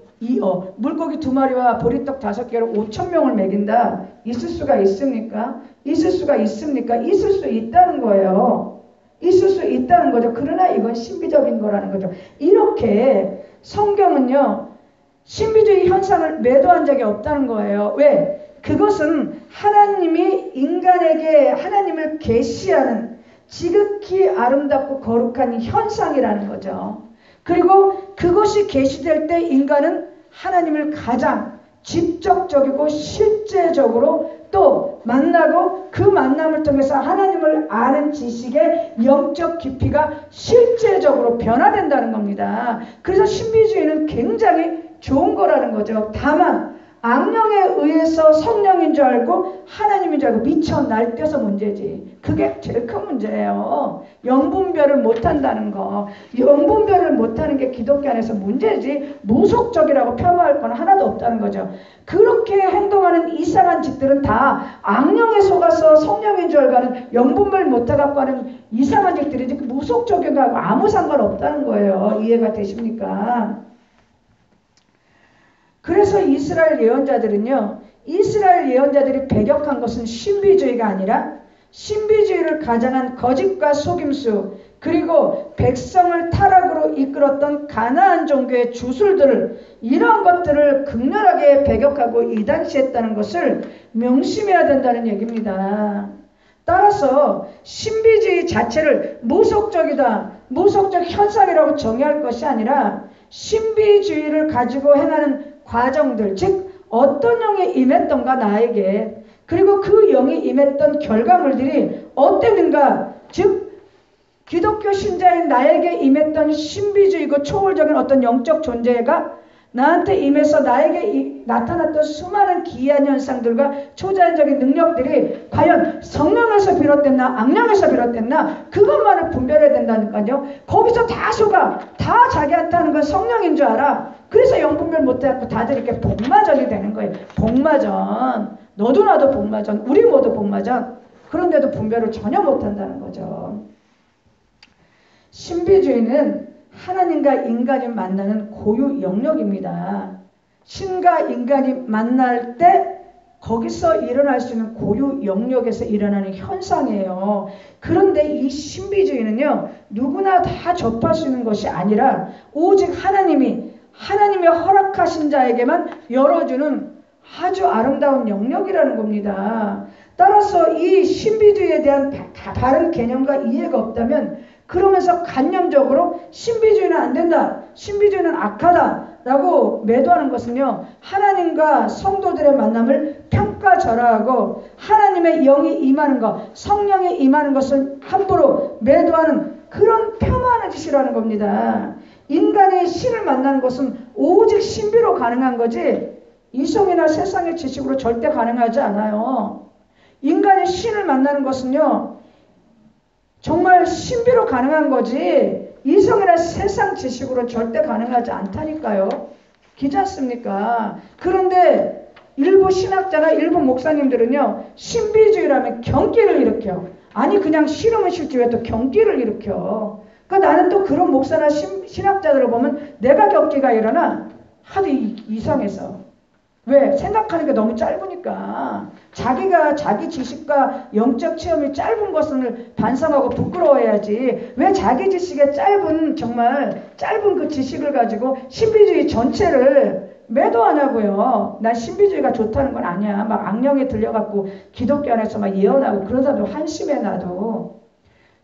물고기 2마리와 보리떡 5개로 5,000명을 먹인다. 있을 수가 있습니까? 있을 수가 있습니까? 있을 수 있다는 거예요. 있을 수 있다는 거죠. 그러나 이건 신비적인 거라는 거죠. 이렇게 성경은요, 신비주의 현상을 매도한 적이 없다는 거예요. 왜? 그것은 하나님이 인간에게 하나님을 계시하는 지극히 아름답고 거룩한 현상이라는 거죠. 그리고 그것이 계시될 때 인간은 하나님을 가장 직접적이고 실제적으로 또 만나고 그 만남을 통해서 하나님을 아는 지식의 영적 깊이가 실제적으로 변화된다는 겁니다. 그래서 신비주의는 굉장히 좋은 거라는 거죠. 다만 악령에 의해서 성령인 줄 알고 하나님인 줄 알고 미쳐 날뛰어서 문제지. 그게 제일 큰 문제예요. 영분별을 못한다는 거. 영분별을 못하는 게 기독교 안에서 문제지. 무속적이라고 폄하할 건 하나도 없다는 거죠. 그렇게 행동하는 이상한 짓들은 다 악령에 속아서 성령인 줄 알고 하는 영분별 못해갖고 하는 이상한 짓들이지 무속적인 거하고 아무 상관없다는 거예요. 이해가 되십니까? 그래서 이스라엘 예언자들은요, 이스라엘 예언자들이 배격한 것은 신비주의가 아니라 신비주의를 가장한 거짓과 속임수, 그리고 백성을 타락으로 이끌었던 가나안 종교의 주술들을, 이런 것들을 극렬하게 배격하고 이단시했다는 것을 명심해야 된다는 얘기입니다. 따라서 신비주의 자체를 무속적이다, 무속적 현상이라고 정의할 것이 아니라 신비주의를 가지고 행하는 과정들, 즉 어떤 영이 임했던가 나에게, 그리고 그 영이 임했던 결과물들이 어땠는가, 즉 기독교 신자인 나에게 임했던 신비주의고 초월적인 어떤 영적 존재가 나한테 임해서 나에게 나타났던 수많은 기이한 현상들과 초자연적인 능력들이 과연 성령에서 비롯됐나 악령에서 비롯됐나 그것만을 분별해야 된다니까요. 거기서 다수가 다 자기한테 하는 건 성령인 줄 알아. 그래서 영분별 못해갖고 다들 이렇게 복마전이 되는 거예요. 복마전. 너도 나도 복마전. 우리 모두 복마전. 그런데도 분별을 전혀 못한다는 거죠. 신비주의는 하나님과 인간이 만나는 고유 영역입니다. 신과 인간이 만날 때 거기서 일어날 수 있는 고유 영역에서 일어나는 현상이에요. 그런데 이 신비주의는요, 누구나 다 접할 수 있는 것이 아니라 오직 하나님의 허락하신 자에게만 열어주는 아주 아름다운 영역이라는 겁니다. 따라서 이 신비주의에 대한 바른 개념과 이해가 없다면 그러면서 관념적으로 신비주의는 안 된다, 신비주의는 악하다 라고 매도하는 것은요, 하나님과 성도들의 만남을 평가절하하고 하나님의 영이 임하는 것, 성령이 임하는 것을 함부로 매도하는 그런 폄하하는 짓이라는 겁니다. 인간이 신을 만나는 것은 오직 신비로 가능한 거지 이성이나 세상의 지식으로 절대 가능하지 않아요. 인간이 신을 만나는 것은요, 정말 신비로 가능한 거지 이성이나 세상 지식으로 절대 가능하지 않다니까요. 그렇지 않습니까? 그런데 일부 신학자나 일부 목사님들은요, 신비주의라면 경기를 일으켜. 아니 그냥 싫으면 싫지 왜 또 경기를 일으켜. 그러니까 나는 또 그런 목사나 신학자들을 보면 내가 경기가 일어나 하도 이상해서. 왜? 생각하는 게 너무 짧으니까. 자기가 자기 지식과 영적 체험이 짧은 것을 반성하고 부끄러워해야지. 왜 자기 지식의 정말 짧은 그 지식을 가지고 신비주의 전체를 매도하냐고요. 난 신비주의가 좋다는 건 아니야. 막 악령에 들려갖고 기독교 안에서 막 예언하고 그런 사람도 한심해 나도.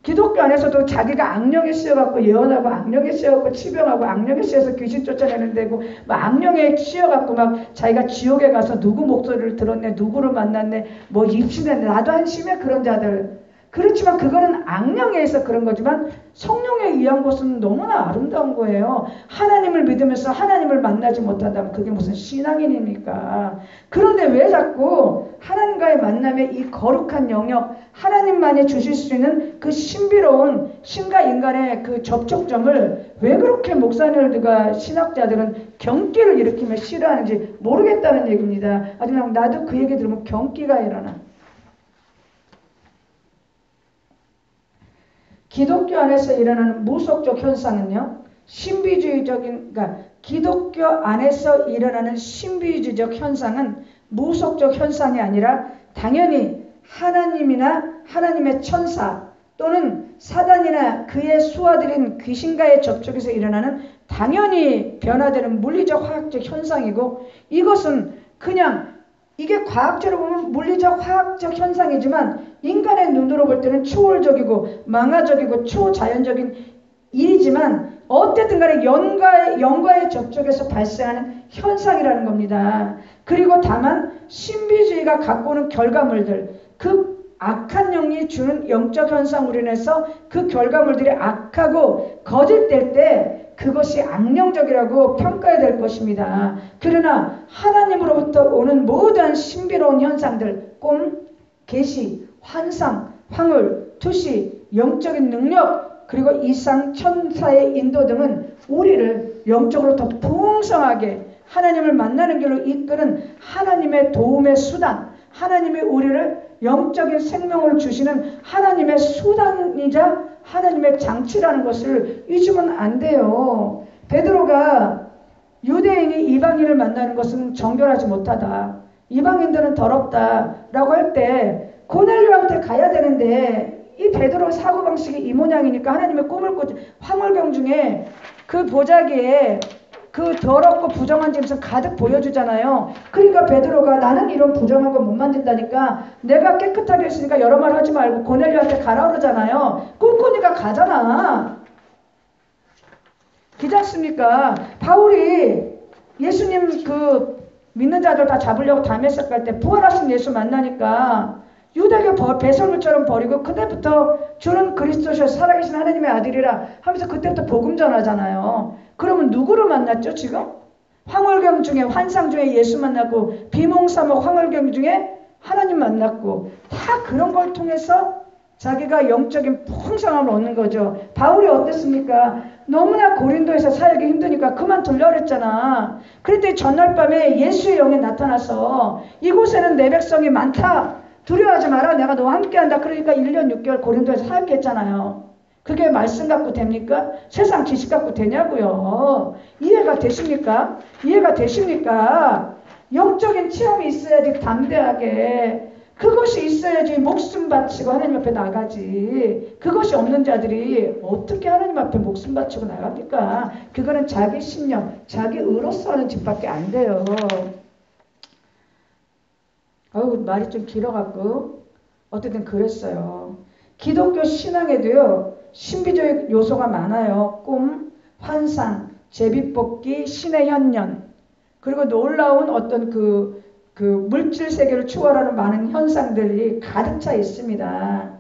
기독교 안에서도 자기가 악령에 씌어갖고 예언하고 악령에 씌어갖고 치병하고 악령에 씌어서 귀신 쫓아내는 데고 막 악령에 씌어갖고 막 자기가 지옥에 가서 누구 목소리를 들었네, 누구를 만났네, 뭐 입신했네. 나도 한심해 그런 자들. 그렇지만 그거는 악령에 의해서 그런 거지만 성령에 의한 것은 너무나 아름다운 거예요. 하나님을 믿으면서 하나님을 만나지 못한다면 그게 무슨 신앙인입니까? 그런데 왜 자꾸 하나님과의 만남의 이 거룩한 영역, 하나님만이 주실 수 있는 그 신비로운 신과 인간의 그 접촉점을 왜 그렇게 목사님들과 신학자들은 경기를 일으키며 싫어하는지 모르겠다는 얘기입니다. 아주 그냥 나도 그 얘기 들으면 경기가 일어나. 기독교 안에서 일어나는 무속적 현상은요, 그러니까 기독교 안에서 일어나는 신비주의적 현상은 무속적 현상이 아니라 당연히 하나님이나 하나님의 천사 또는 사단이나 그의 수하들인 귀신과의 접촉에서 일어나는 당연히 변화되는 물리적 화학적 현상이고, 이것은 그냥 이게 과학적으로 보면 물리적 화학적 현상이지만 인간의 눈으로 볼 때는 초월적이고 망화적이고 초자연적인 일이지만 어쨌든 간에 영과의 접촉에서 발생하는 현상이라는 겁니다. 그리고 다만 신비주의가 갖고 오는 결과물들, 그 악한 영이 주는 영적 현상으로 인해서 그 결과물들이 악하고 거짓될 때 그것이 악령적이라고 평가해야 될 것입니다. 그러나 하나님으로부터 오는 모든 신비로운 현상들, 꿈, 계시, 환상, 황홀, 투시, 영적인 능력, 그리고 이상, 천사의 인도 등은 우리를 영적으로 더 풍성하게 하나님을 만나는 길로 이끄는 하나님의 도움의 수단, 하나님이 우리를 영적인 생명을 주시는 하나님의 수단이자 하나님의 장치라는 것을 잊으면 안 돼요. 베드로가 유대인이 이방인을 만나는 것은 정결하지 못하다, 이방인들은 더럽다 라고 할 때 고넬료한테 가야 되는데 이 베드로 사고방식이 이 모양이니까 하나님의 꿈을 꾸지, 화물경 중에 그 보자기에 그 더럽고 부정한 짐승 가득 보여주잖아요. 그러니까 베드로가 나는 이런 부정한 거 못 만든다니까 내가 깨끗하게 했으니까 여러 말 하지 말고 고넬료한테 가라 그러잖아요. 꿈꾸니까 가잖아. 그렇지 않습니까? 바울이 예수님 그 믿는 자들 다 잡으려고 다메섹 갈 때 부활하신 예수 만나니까 유대교 배설물처럼 버리고 그때부터 주는 그리스도셔 살아계신 하나님의 아들이라 하면서 그때부터 복음 전하잖아요. 그러면 누구를 만났죠 지금? 황홀경 중에 환상 중에 예수 만났고 비몽사목 황홀경 중에 하나님 만났고 다 그런 걸 통해서 자기가 영적인 풍성함을 얻는 거죠. 바울이 어땠습니까? 너무나 고린도에서 살기 힘드니까 그만두려고 그랬잖아. 그랬더니 전날 밤에 예수의 영이 나타나서 이곳에는 내 백성이 많다. 두려워하지 마라. 내가 너와 함께한다. 그러니까 1년 6개월 고린도에서 살게 했잖아요. 그게 말씀 갖고 됩니까? 세상 지식 갖고 되냐고요. 이해가 되십니까? 이해가 되십니까? 영적인 체험이 있어야지 담대하게 그것이 있어야지 목숨 바치고 하나님 앞에 나가지. 그것이 없는 자들이 어떻게 하나님 앞에 목숨 바치고 나갑니까? 그거는 자기 신념, 자기 의로서 하는 짓밖에 안 돼요. 말이 좀 길어갖고 어쨌든 그랬어요. 기독교 신앙에도요. 신비적 요소가 많아요. 꿈, 환상, 제비뽑기, 신의 현년 그리고 놀라운 어떤 그 물질 세계를 초월하는 많은 현상들이 가득 차 있습니다.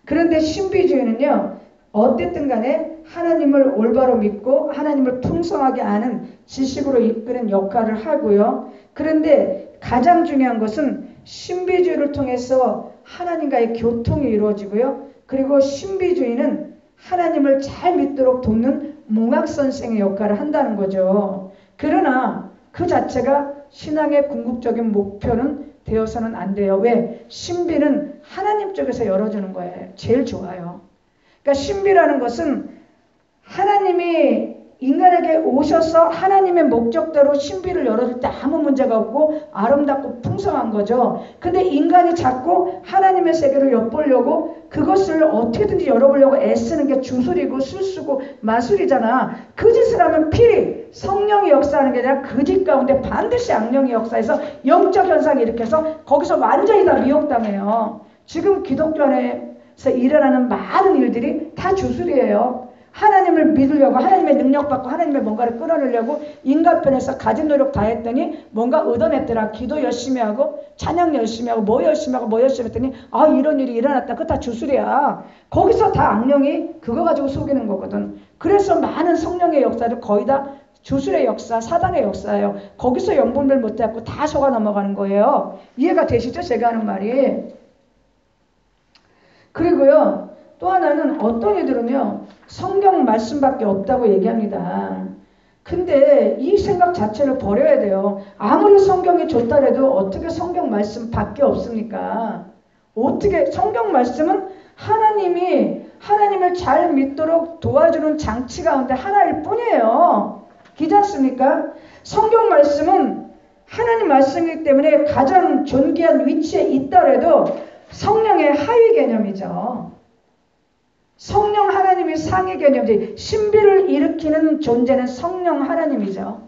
그런데 신비주의는요. 어쨌든 간에 하나님을 올바로 믿고 하나님을 풍성하게 아는 지식으로 이끄는 역할을 하고요. 그런데 가장 중요한 것은 신비주의를 통해서 하나님과의 교통이 이루어지고요. 그리고 신비주의는 하나님을 잘 믿도록 돕는 몽학선생의 역할을 한다는 거죠. 그러나 그 자체가 신앙의 궁극적인 목표는 되어서는 안 돼요. 왜? 신비는 하나님 쪽에서 열어주는 거예요. 제일 좋아요. 그러니까 신비라는 것은 하나님이 인간에게 오셔서 하나님의 목적대로 신비를 열어줄 때 아무 문제가 없고 아름답고 풍성한 거죠. 근데 인간이 자꾸 하나님의 세계를 엿보려고 그것을 어떻게든지 열어보려고 애쓰는 게 주술이고 술수고 마술이잖아. 그 짓을 하면 필히 성령이 역사하는 게 아니라 그 짓 가운데 반드시 악령이 역사해서 영적 현상이 일으켜서 거기서 완전히 다 미혹당해요. 지금 기독교 안에서 일어나는 많은 일들이 다 주술이에요. 하나님을 믿으려고 하나님의 능력 받고 하나님의 뭔가를 끌어내려고 인간편에서 가진 노력 다 했더니 뭔가 얻어냈더라. 기도 열심히 하고 찬양 열심히 하고 뭐 열심히 하고 뭐 열심히 했더니 이런 일이 일어났다. 그거 다 주술이야. 거기서 다 악령이 그거 가지고 속이는 거거든. 그래서 많은 성령의 역사를 거의 다 주술의 역사, 사단의 역사예요. 거기서 영분별 못해갖고 다 속아 넘어가는 거예요. 이해가 되시죠? 제가 하는 말이. 그리고요. 또 하나는 어떤 이들은요. 성경 말씀밖에 없다고 얘기합니다. 근데 이 생각 자체를 버려야 돼요. 아무리 성경이 좋다 해도 어떻게 성경 말씀밖에 없습니까? 어떻게 성경 말씀은 하나님이 하나님을 잘 믿도록 도와주는 장치 가운데 하나일 뿐이에요. 그렇지 않습니까? 성경 말씀은 하나님 말씀이기 때문에 가장 존귀한 위치에 있더라도 성령의 하위 개념이죠. 성령 하나님이 상위 개념이지. 신비를 일으키는 존재는 성령 하나님이죠.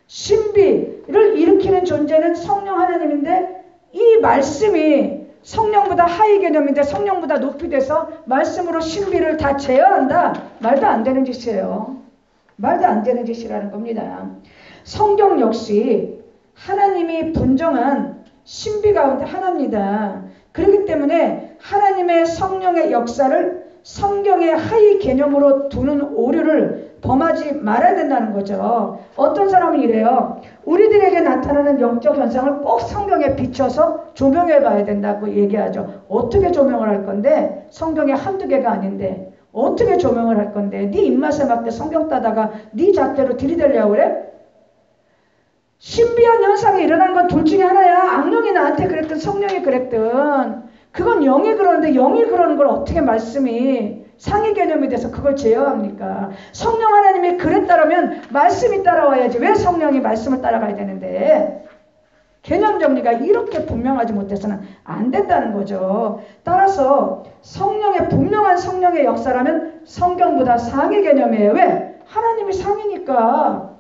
신비를 일으키는 존재는 성령 하나님인데 이 말씀이 성령보다 하위 개념인데 성령보다 높이 돼서 말씀으로 신비를 다 제어한다. 말도 안 되는 짓이에요. 말도 안 되는 짓이라는 겁니다. 성경 역시 하나님이 분정한 신비 가운데 하나입니다. 그렇기 때문에 하나님의 성령의 역사를 성경의 하위 개념으로 두는 오류를 범하지 말아야 된다는 거죠. 어떤 사람은 이래요. 우리들에게 나타나는 영적 현상을 꼭 성경에 비춰서 조명해 봐야 된다고 얘기하죠. 어떻게 조명을 할 건데? 성경에 한두 개가 아닌데 어떻게 조명을 할 건데? 네 입맛에 맞게 성경 따다가 네 잣대로 들이대려고 그래? 신비한 현상이 일어난 건 둘 중에 하나야. 악령이 나한테 그랬든 성령이 그랬든 그건 영이 그러는데 영이 그러는 걸 어떻게 말씀이 상위 개념이 돼서 그걸 제어합니까? 성령 하나님이 그랬다라면 말씀이 따라와야지. 왜 성령이 말씀을 따라가야 되는데? 개념 정리가 이렇게 분명하지 못해서는 안 된다는 거죠. 따라서 성령의 분명한 성령의 역사라면 성경보다 상위 개념이에요. 왜? 하나님이 상위니까.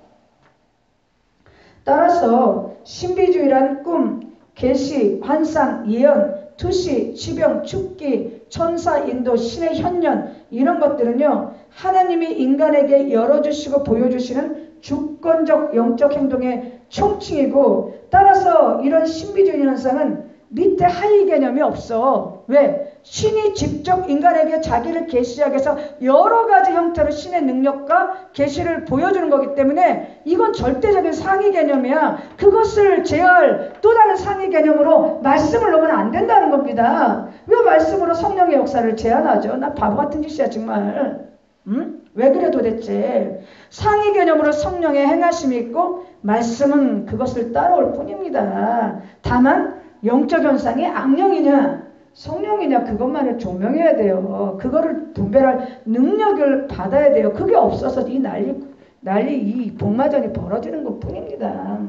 따라서 신비주의란 꿈, 계시, 환상, 예언, 투시, 지병, 축기, 천사 인도, 신의 현년 이런 것들은요. 하나님이 인간에게 열어주시고 보여주시는 주권적 영적 행동의 총칭이고 따라서 이런 신비주의 현상은 밑에 하위 개념이 없어. 왜? 신이 직접 인간에게 자기를 계시하기 위해서 여러 가지 형태로 신의 능력과 계시를 보여주는 거기 때문에 이건 절대적인 상위 개념이야. 그것을 제어할 또 다른 상위 개념으로 말씀을 놓으면 안 된다는 겁니다. 왜 말씀으로 성령의 역사를 제한하죠? 나 바보 같은 짓이야 정말. 응? 왜 그래 도대체? 상위 개념으로 성령의 행하심이 있고 말씀은 그것을 따라올 뿐입니다. 다만 영적 현상이 악령이냐 성령이냐 그것만을 조명해야 돼요. 그거를 분별할 능력을 받아야 돼요. 그게 없어서 이 난리 이 복마전이 벌어지는 것 뿐입니다.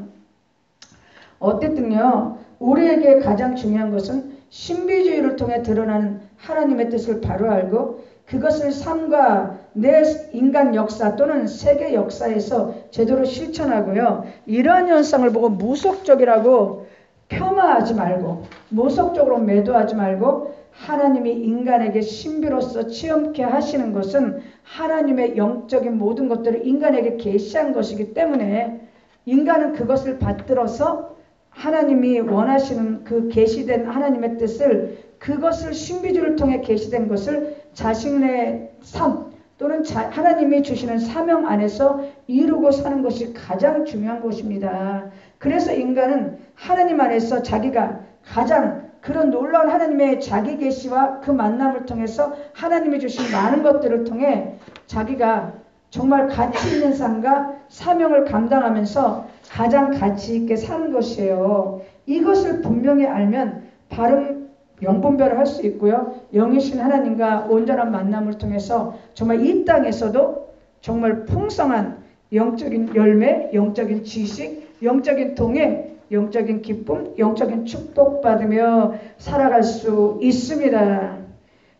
어쨌든요. 우리에게 가장 중요한 것은 신비주의를 통해 드러나는 하나님의 뜻을 바로 알고 그것을 삶과 내 인간 역사 또는 세계 역사에서 제대로 실천하고요. 이러한 현상을 보고 무속적이라고 폄하하지 말고 무속적으로 매도하지 말고 하나님이 인간에게 신비로서 체험케 하시는 것은 하나님의 영적인 모든 것들을 인간에게 계시한 것이기 때문에 인간은 그것을 받들어서 하나님이 원하시는 그 계시된 하나님의 뜻을 그것을 신비주의를 통해 계시된 것을 자신의 삶 또는 하나님이 주시는 사명 안에서 이루고 사는 것이 가장 중요한 것입니다. 그래서 인간은 하나님 안에서 자기가 가장 그런 놀라운 하나님의 자기 계시와 그 만남을 통해서 하나님이 주신 많은 것들을 통해 자기가 정말 가치 있는 삶과 사명을 감당하면서 가장 가치 있게 사는 것이에요. 이것을 분명히 알면 바른 영분별을 할 수 있고요. 영이신 하나님과 온전한 만남을 통해서 정말 이 땅에서도 정말 풍성한 영적인 열매, 영적인 지식, 영적인 동행, 영적인 기쁨, 영적인 축복 받으며 살아갈 수 있습니다.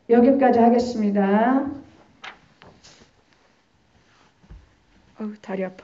여기까지 하겠습니다. 다리 아파.